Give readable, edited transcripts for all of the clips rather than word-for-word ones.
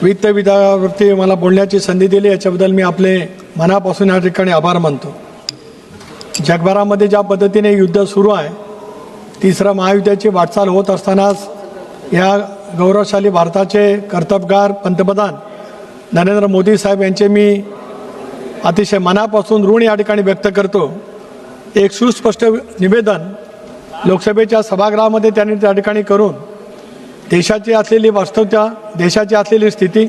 वित्त विभागावरती मला बोलण्याची संधी दिली याच्याबद्दल मी आपले मनापासून या ठिकाणी आभार मानतो। जगभरामध्ये ज्या पद्धतीने युद्ध सुरू आहे, तिसऱ्या महायुद्धाची वाटचाल होत असतानाच या गौरवशाली भारताचे कर्तबगार पंतप्रधान नरेंद्र मोदी साहेब यांचे मी अतिशय मनापासून ऋण या ठिकाणी व्यक्त करतो। एक सुस्पष्ट निवेदन लोकसभेच्या सभागृहामध्ये त्यांनी त्या ठिकाणी करून देशाची असलेली वास्तवता, देशाची असलेली स्थिती,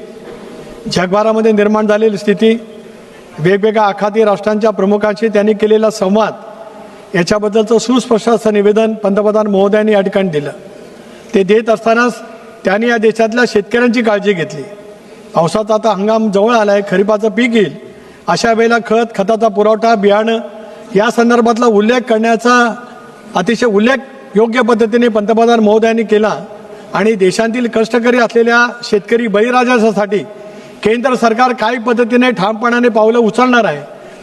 जगभरामध्ये निर्माण झालेली स्थिती, वेगवेगळ्या आखाती राष्ट्रांच्या प्रमुखांशी त्यांनी केलेला संवाद याच्याबद्दलचं सुस्पष्ट असं निवेदन पंतप्रधान महोदयांनी या ठिकाणी दिलं। ते देत असतानाच त्यांनी या देशातल्या शेतकऱ्यांची काळजी घेतली। पावसाचा आता हंगाम जवळ आला आहे, खरीपाचं पीक येईल, अशा वेळेला खताचा पुरवठा, बियाणं या संदर्भातला उल्लेख करण्याचा अतिशय उल्लेख योग्य पद्धतीने पंतप्रधान महोदयांनी केला आणि देशातील कष्टकरी असलेल्या शेतकरी बळीराजासाठी केंद्र सरकार काही पद्धतीने ठामपणाने पावलं उचलणार आहे।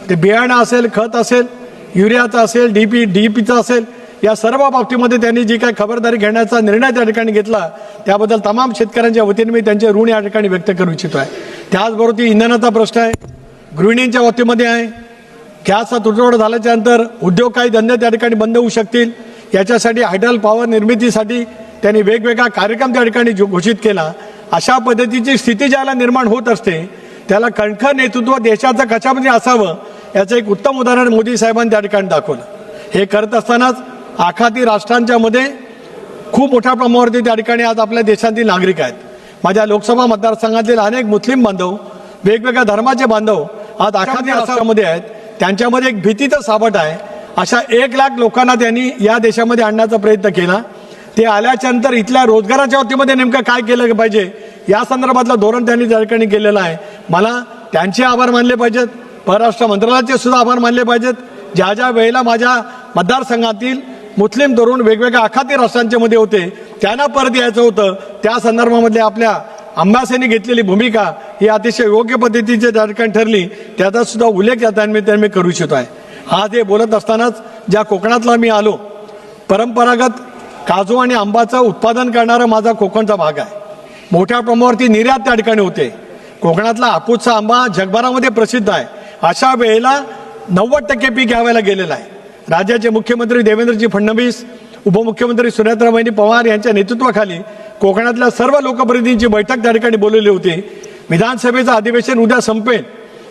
ते बियाणं असेल, खत असेल, युरियाचं असेल, डीपीचं असेल, या सर्व बाबतीमध्ये त्यांनी जी काही खबरदारी घेण्याचा निर्णय त्या ठिकाणी घेतला त्याबद्दल तमाम शेतकऱ्यांच्या वतीने मी त्यांचे ऋण या ठिकाणी व्यक्त करू इच्छितो आहे। त्याचबरोबर इंधनाचा प्रश्न आहे, गृहिणींच्या बाबतीमध्ये आहे, गॅसचा तुटवडा झाल्याच्या नंतर उद्योग काही धंदे त्या ठिकाणी बंद होऊ शकतील, याच्यासाठी हायड्रल पॉवर निर्मितीसाठी त्यांनी वेगवेगळा कार्यक्रम त्या ठिकाणी घोषित केला। अशा पद्धतीची स्थिती ज्याला निर्माण होत असते त्याला कणखर नेतृत्व देशाचं कशामध्ये असावं याचं एक उत्तम उदाहरण मोदी साहेबांनी त्या ठिकाणी दाखवलं। हे करत असतानाच आखाती राष्ट्रांच्या मध्ये खूप मोठ्या प्रमाणावरती त्या ठिकाणी आज आपल्या देशातील नागरिक आहेत। माझ्या लोकसभा मतदारसंघातील अनेक मुस्लिम बांधव, वेगवेगळ्या धर्माचे बांधव आज आखाती राष्ट्रामध्ये आहेत। त्यांच्यामध्ये एक भीतीचं सावट आहे। अशा 1 लाख लोकांना त्यांनी या देशामध्ये आणण्याचा प्रयत्न केला। ते आल्याच्या नंतर इथल्या रोजगाराच्या बाबतीमध्ये नेमकं काय केलं पाहिजे या संदर्भातलं धोरण त्यांनी त्या ठिकाणी केलेलं आहे। मला त्यांचे आभार मानले पाहिजेत, परराष्ट्र मंत्रालयाचे सुद्धा आभार मानले पाहिजेत। ज्या ज्या वेळेला माझ्या मतदारसंघातील मुस्लिम तरुण वेगवेगळ्या आखाती राष्ट्रांच्या मध्ये होते त्यांना परत यायचं होतं, त्या संदर्भामध्ये आपल्या अंबासेनी घेतलेली भूमिका ही अतिशय योग्य पद्धतीची त्या ठिकाणी ठरली, त्याचा सुद्धा उल्लेख या त्यानिमित्ताने मी करू इच्छितो आहे। आज हे बोलत असतानाच ज्या कोकणातला मी आलो, परंपरागत काजू आणि आंबाचं उत्पादन करणारा माझा कोकणचा भाग आहे। मोठ्या प्रमाणावरती निर्यात त्या ठिकाणी होते। कोकणातला हापूसचा आंबा जगभरामध्ये प्रसिद्ध आहे। अशा वेळेला 90% पीक घ्यावायला गेलेलं आहे। राज्याचे मुख्यमंत्री देवेंद्रजी फडणवीस, उपमुख्यमंत्री सुनेत्राबाई पवार यांच्या नेतृत्वाखाली कोकणातल्या सर्व लोकप्रतिनिधींची बैठक त्या ठिकाणी बोलवली होती। विधानसभेचं अधिवेशन उद्या संपेल,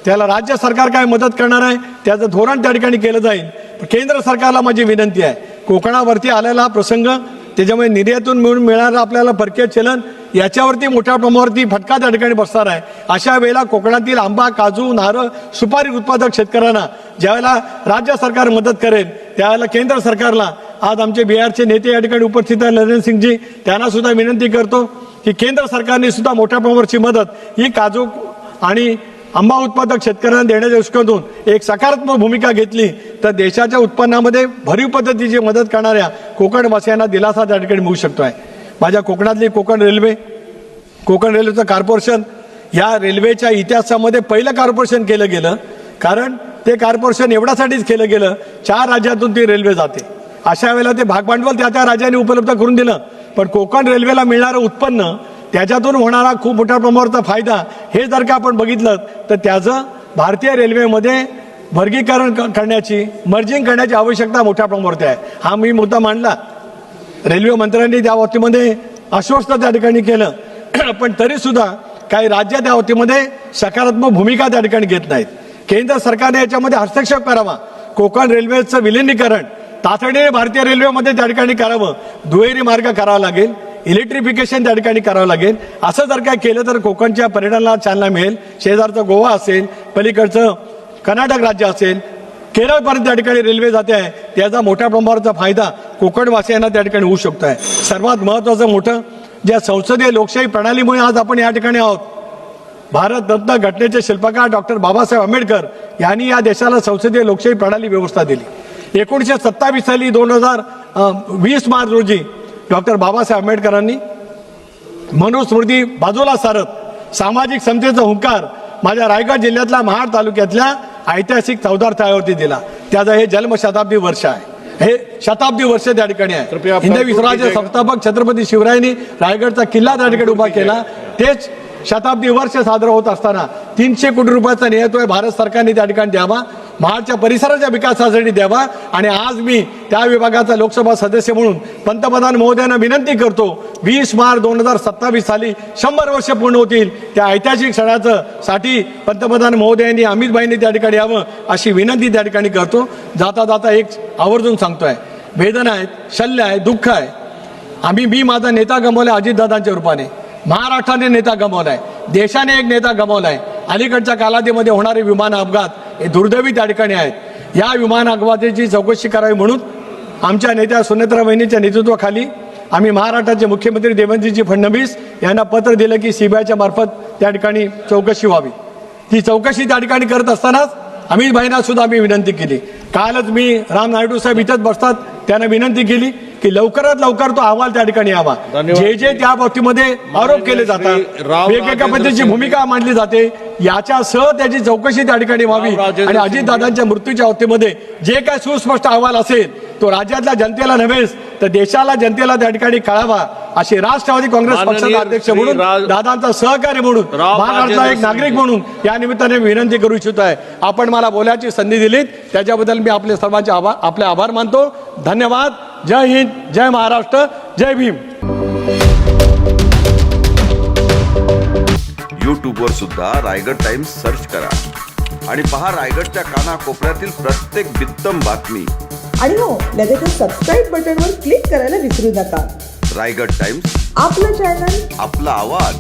त्याला राज्य सरकार काय मदत करणार आहे त्याचं धोरण त्या ठिकाणी केलं जाईल। केंद्र सरकारला माझी विनंती आहे, कोकणावरती आलेला प्रसंग, त्याच्यामुळे निर्यातून मिळणारं आपल्याला परकीय चलन याच्यावरती मोठ्या प्रमाणावरती फटका त्या ठिकाणी बसणार आहे। अशा वेळेला कोकणातील आंबा, काजू, नारळ, सुपारी उत्पादक शेतकऱ्यांना ज्यावेळेला राज्य सरकार मदत करेल त्यावेळेला केंद्र सरकारला, आज आमचे बिहारचे नेते या ठिकाणी उपस्थित आहेत नरेंद्र सिंगजी, त्यांना सुद्धा विनंती करतो की केंद्र सरकारने सुद्धा मोठ्या प्रमाणावरची मदत ही काजू आणि आंबा उत्पादक शेतकऱ्यांना देण्याच्या दृष्टीकोनातून एक सकारात्मक भूमिका घेतली तर देशाच्या उत्पन्नामध्ये भरीव पद्धतीची मदत करणाऱ्या कोकणवासियांना दिलासा त्या ठिकाणी मिळू शकतो आहे। माझ्या कोकणातली कोकण रेल्वेचं कॉर्पोरेशन या रेल्वेच्या इतिहासामध्ये पहिलं कॉर्पोरेशन केलं गेलं, कारण ते कॉर्पोरेशन एवढ्यासाठीच केलं गेलं 4 राज्यातून ती रेल्वे जाते। अशा वेळेला ते भागभांडवल त्या राज्याने उपलब्ध करून दिलं, पण कोकण रेल्वेला मिळणारं उत्पन्न, त्याच्यातून होणारा खूप मोठ्या प्रमाणावरचा फायदा हे जर का आपण बघितलं तर त्याचं भारतीय रेल्वेमध्ये वर्गीकरण करण्याची, मर्जिंग करण्याची आवश्यकता मोठ्या प्रमाणावरती आहे। हा मी मुद्दा मांडला, रेल्वे मंत्र्यांनी त्या बाबतीमध्ये आश्वस्त त्या ठिकाणी केलं, पण तरी सुद्धा काही राज्य त्या बाबतीमध्ये सकारात्मक भूमिका त्या ठिकाणी घेत नाहीत। केंद्र सरकारने याच्यामध्ये हस्तक्षेप करावा, कोकण रेल्वेचं विलिनीकरण तातडीने भारतीय रेल्वेमध्ये त्या ठिकाणी करावं, दुहेरी मार्ग करावा लागेल, इलेक्ट्रिफिकेशन त्या ठिकाणी करावं लागेल। असं जर काय केलं तर कोकणच्या पर्यटनाला चालना मिळेल। शेजारचं गोवा असेल, पलीकडचं कर्नाटक राज्य असेल, केरळपर्यंत त्या ठिकाणी रेल्वे जाते आहे, त्याचा मोठ्या प्रमाणावरचा फायदा कोकणवासियांना त्या ठिकाणी होऊ शकतो आहे। सर्वात महत्त्वाचं मोठं, ज्या संसदीय लोकशाही प्रणालीमुळे आज आपण या ठिकाणी आहोत, भारतरत्न घटनेचे शिल्पकार डॉक्टर बाबासाहेब आंबेडकर यांनी या देशाला संसदीय लोकशाही प्रणाली व्यवस्था दिली। 1927 साली 2020 मार्च रोजी डॉक्टर बाबासाहेब आंबेडकरांनी मनुस्मृती बाजूला सारत सामाजिक समतेचा हुंकार माझ्या रायगड जिल्ह्यातल्या महाड तालुक्यातल्या ऐतिहासिक चौदार तळ्यावरती दिला। त्याचा हे जन्मशताब्दी वर्ष आहे, हे शताब्दी वर्ष त्या ठिकाणी आहे। हिंदवी स्वराज्य संस्थापक छत्रपती शिवरायांनी रायगडचा किल्ला त्या ठिकाणी उभा केला, तेच शताब्दी वर्ष साजरं होत असताना 300 कोटी रुपयाचा नियतोय भारत सरकारने त्या ठिकाणी द्यावा, महाडच्या परिसराच्या विकासासाठी द्यावा. आणि आज मी त्या विभागाचा लोकसभा सदस्य म्हणून पंतप्रधान महोदयांना विनंती करतो, 20 मार्च 2027 साली 100 वर्ष पूर्ण होतील. त्या ऐतिहासिक क्षणाचं साठी पंतप्रधान महोदयांनी अमितभाईंनी त्या ठिकाणी यावं अशी विनंती त्या ठिकाणी करतो. जाता जाता एक आवर्जून सांगतोय, वेदना आहेत, शल्य आहे, दुःख आहे. मी माझा नेता गमावलाय अजितदादांच्या रूपाने, महाराष्ट्राने नेता गमावलाय, देशाने एक नेता गमावलाय. अलीकडच्या कालावधीमध्ये होणारे विमान अपघात हे दुर्दैवी त्या ठिकाणी आहेत. या विमान अपघाताची चौकशी करावी म्हणून आमच्या नेत्या सुनेत्रा वहिनीच्या नेतृत्वाखाली आम्ही महाराष्ट्राचे मुख्यमंत्री देवेंद्रजी फडणवीस यांना पत्र दिलं की सीबीआयच्या मार्फत त्या ठिकाणी चौकशी व्हावी. ती चौकशी त्या ठिकाणी करत असतानाच अमित भाईंना सुद्धा आम्ही विनंती केली. कालच मी राम नायडू साहेब इथंच बसतात, त्यांना विनंती केली की लवकरात लवकर तो अहवाल त्या ठिकाणी यावा. जे त्या बाबतीमध्ये आरोप केले जातात, वेगवेगळ्या पद्धतीची भूमिका मांडली जाते, याच्यासह त्याची चौकशी त्या ठिकाणी व्हावी. आणि अजितदादांच्या मृत्यूच्या बाबतीमध्ये जे काय सुस्पष्ट अहवाल असेल तो राज्यातल्या जनतेला नव्हेच तर देशाला, जनतेला त्या ठिकाणी कळावा अशी राष्ट्रवादी काँग्रेस पक्षाचा अध्यक्ष म्हणून, दादांचा सहकारी म्हणून, महाराष्ट्राचा एक नागरिक म्हणून या निमित्ताने विनंती करू इच्छितो आहे. आपण मला बोलायची संधी दिलीत त्याच्याबद्दल मी आपले सर्वांचे आपले आभार मानतो. धन्यवाद. जय हिंद, जय महाराष्ट्र, जय भीम. यूट्यूबवर सुद्धा रायगड टाइम्स सर्च करा आणि पहा रायगडच्या कानाकोपऱ्यातील प्रत्येक बित्तम बातमी. आणि हो, लगेचच सबस्क्राईब बटनवर क्लिक करायला विसरू नका. रायगड टाइम्स, आपलं चॅनल, आपला आवाज.